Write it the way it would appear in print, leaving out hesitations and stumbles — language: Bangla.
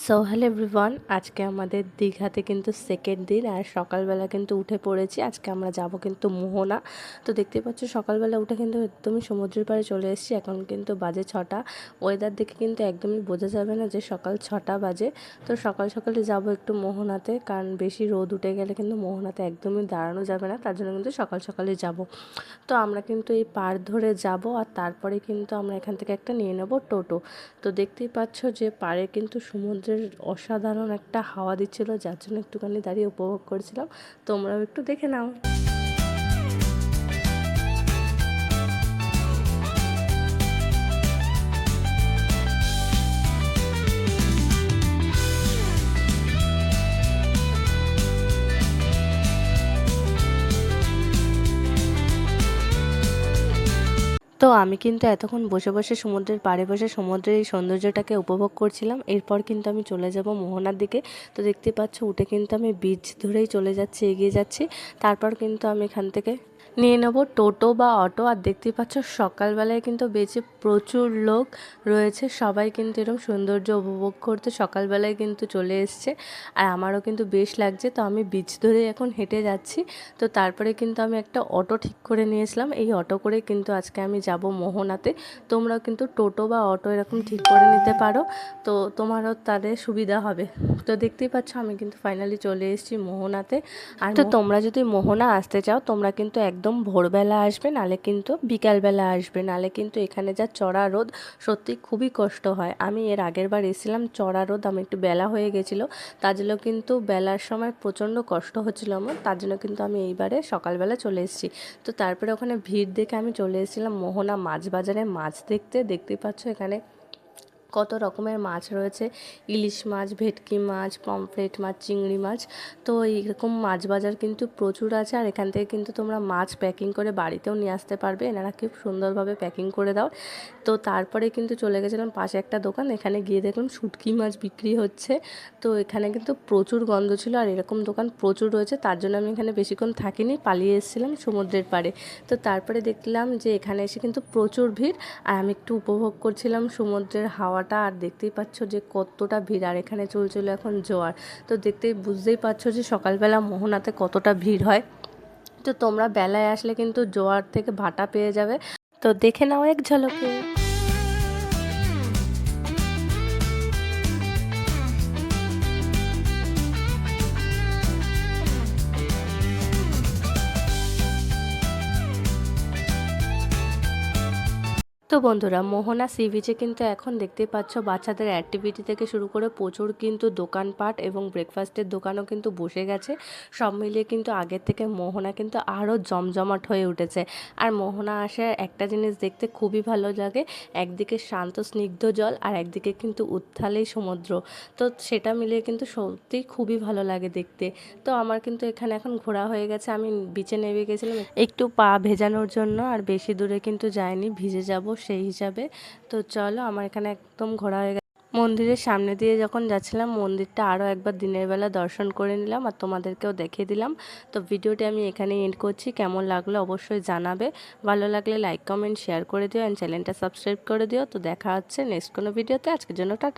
সো হ্যালো এভরিওয়ান, আজকে আমাদের দীঘাতে কিন্তু সেকেন্ড দিন। আর সকালবেলা কিন্তু উঠে পড়েছি। আজকে আমরা যাব কিন্তু মোহনা। তো দেখতে পাচ্ছ সকালবেলা উঠে কিন্তু একদমই সমুদ্রের পাড়ে চলে এসেছি। এখন কিন্তু বাজে 6টা। ওয়েদার দেখে কিন্তু একদমই বোঝা যাবে না যে সকাল 6টা বাজে। তো সকাল সকালে যাব একটু মোহনাতে, কারণ বেশি রোদ উঠে গেলে কিন্তু মোহনাতে একদমই দাঁড়ানো যাবে না, তার জন্য কিন্তু সকাল সকালে যাব। তো আমরা কিন্তু এই পার ধরে যাব, আর তারপরে কিন্তু আমরা এখান থেকে একটা নিয়ে নেব টোটো। তো দেখতেই পাচ্ছ যে পাড়ে কিন্তু সমুদ্রের অসাধারণ একটা হাওয়া দিচ্ছিল, যার জন্য একটুখানি দাঁড়িয়ে উপভোগ করেছিলাম। তোমরাও একটু দেখে নাও। তো আমি কিন্তু এতক্ষণ বসে বসে সমুদ্রের পাড়ে বসে সমুদ্রের এই সৌন্দর্যটাকে উপভোগ করছিলাম। এরপর কিন্তু আমি চলে যাব মোহনার দিকে। তো দেখতে পাচ্ছ উঠে কিন্তু আমি বিচ ধরেই চলে যাচ্ছি, এগিয়ে যাচ্ছি। তারপর কিন্তু আমি এখান থেকে নিয়ে নেব টোটো বা অটো। আর দেখতেই পাচ্ছ সকালবেলায় কিন্তু বেঁচে প্রচুর লোক রয়েছে, সবাই কিন্তু এরকম সৌন্দর্য উপভোগ করতে সকালবেলায় কিন্তু চলে এসছে। আর আমারও কিন্তু বেশ লাগছে। তো আমি বিচ ধরে এখন হেঁটে যাচ্ছি। তো তারপরে কিন্তু আমি একটা অটো ঠিক করে নিয়েছিলাম। এই অটো করে কিন্তু আজকে আমি যাব মোহনাতে। তোমরাও কিন্তু টোটো বা অটো এরকম ঠিক করে নিতে পারো, তো তোমারও তাদের সুবিধা হবে। তো দেখতেই পাচ্ছ আমি কিন্তু ফাইনালি চলে এসেছি মোহনাতে। আর তো তোমরা যদি মোহনা আসতে চাও, তোমরা কিন্তু একদম ভোরবেলা আসবে, নালে কিন্তু বিকালবেলা আসবে, নালে কিন্তু এখানে যা চড়া রোদ, সত্যি খুবই কষ্ট হয়। আমি এর আগের বার এসেছিলাম চড়া রোদ, আমি একটু বেলা হয়ে গেছিলো, তার জন্য কিন্তু বেলার সময় প্রচণ্ড কষ্ট হচ্ছিলো আমার, তার জন্য কিন্তু আমি এইবারে সকালবেলা চলে এসেছি। তো তারপরে ওখানে ভিড় দেখে আমি চলে এসেছিলাম মোহনা মাছ বাজারে মাছ দেখতে। দেখতেই পাচ্ছ এখানে কত রকমের মাছ রয়েছে, ইলিশ মাছ, ভেটকি মাছ, পমফ্রেট মাছ, চিংড়ি মাছ। তো এইরকম মাছ বাজার কিন্তু প্রচুর আছে। আর এখান থেকে কিন্তু তোমরা মাছ প্যাকিং করে বাড়িতেও নিয়ে আসতে পারবে, এনারা খুব সুন্দরভাবে প্যাকিং করে দাও। তো তারপরে কিন্তু চলে গেছিলাম পাশে একটা দোকান, এখানে গিয়ে দেখলাম শুটকি মাছ বিক্রি হচ্ছে। তো এখানে কিন্তু প্রচুর গন্ধ ছিল, আর এরকম দোকান প্রচুর রয়েছে, তার জন্য আমি এখানে বেশিক্ষণ থাকিনি, পালিয়ে এসেছিলাম সমুদ্রের পাড়ে। তো তারপরে দেখলাম যে এখানে এসে কিন্তু প্রচুর ভিড়, আর আমি একটু উপভোগ করছিলাম সমুদ্রের হাওয়াটা। আর দেখতেই পাচ্ছ যে কতটা ভিড়, আর এখানে চলছিল এখন জোয়ার। তো বুঝতেই পারছো যে সকালবেলা মোহনাতে কতটা ভিড় হয়। তো তোমরা বেলায় আসলে কিন্তু জোয়ার থেকে ভাটা পেয়ে যাবে। তো দেখে নাও এক ঝলকে। তো বন্ধুরা, মোহনা সি বিচে কিন্তু এখন দেখতেই পাচ্ছ বাচ্চাদের অ্যাক্টিভিটি থেকে শুরু করে প্রচুর কিন্তু দোকানপাট এবং ব্রেকফাস্টের দোকানও কিন্তু বসে গেছে। সব মিলিয়ে কিন্তু আগের থেকে মোহনা কিন্তু আরও জমজমাট হয়ে উঠেছে। আর মোহনা আসে একটা জিনিস দেখতে খুবই ভালো লাগে, একদিকে শান্ত স্নিগ্ধ জল, আর একদিকে কিন্তু উত্তালেই সমুদ্র। তো সেটা মিলিয়ে কিন্তু সত্যিই খুবই ভালো লাগে দেখতে। তো আমার কিন্তু এখানে এখন ঘোরা হয়ে গেছে, আমি বিচে নেমে গেছিলাম একটু পা ভেজানোর জন্য, আর বেশি দূরে কিন্তু যাইনি, ভিজে যাব সেই হিসাবে। তো চলো, আমার এখানে একদম ঘোরা হয়ে গেছে। মন্দিরের সামনে দিয়ে যখন যাচ্ছিলাম, মন্দিরটা আরও একবার দিনের বেলা দর্শন করে নিলাম, আর তোমাদেরকেও দেখিয়ে দিলাম। তো ভিডিওটি আমি এখানেই এন্ড করছি। কেমন লাগলো অবশ্যই জানাবে, ভালো লাগলে লাইক কমেন্ট শেয়ার করে দিও, অ্যান্ড চ্যানেলটা সাবস্ক্রাইব করে দিও। তো দেখা হচ্ছে নেক্সট কোনো ভিডিওতে। আজকের জন্য টাটা।